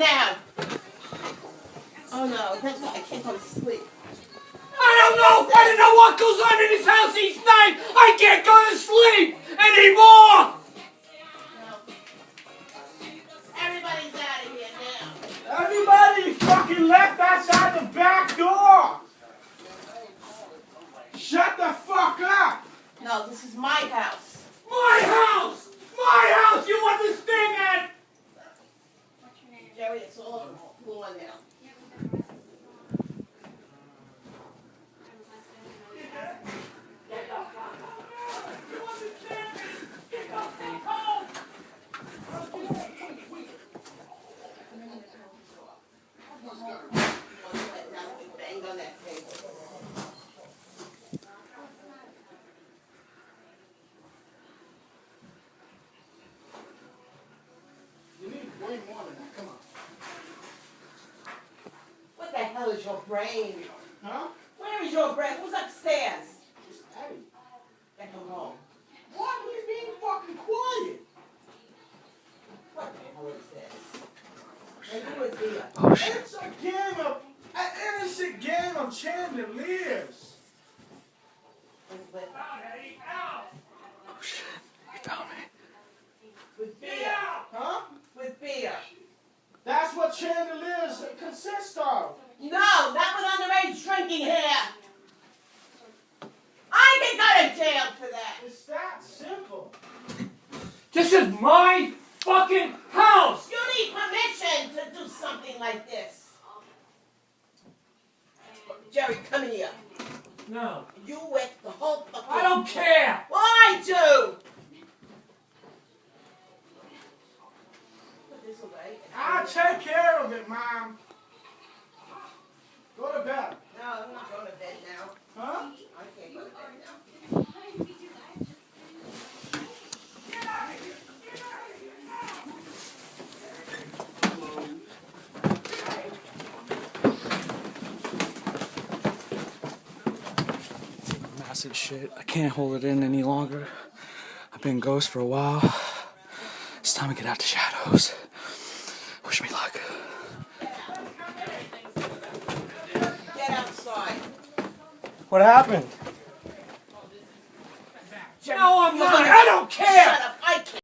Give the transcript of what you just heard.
now. Oh no, that's why I can't go to sleep. I don't know what goes on in this house each night. I can't go to sleep anymore. Everybody's out of here now. Everybody fucking left outside the back door. Shut the fuck up. No, this is my house. My house! My house! You understand that? Jerry, it's all gone now. Bang on that table. You need way more than that. Come on. What the hell is your brain? Huh? Where is your brain? Who's upstairs? Just Eddie. Get him home. What? He's being fucking quiet. What the hell is this? And who is here? Oh shit. It's an innocent game of chandeliers. With what? Oh shit. He found me. With beer. Huh? With beer. That's what chandeliers consist of. No, that was underage drinking here. I can go to jail for that. It's that simple. This is my fucking house. You need permission to do something like this. Jerry, come here. No. You wet the whole fucking... I don't care. Well, I do. Put this away. I'll take care of it, Mom. Go to bed. No, I'm not going to bed now. Huh? I can't go to bed now. Massive shit. I can't hold it in any longer. I've been ghost for a while. It's time to get out the shadows. Wish me luck. Get outside. What happened? No, I'm not. I don't care. Shut up.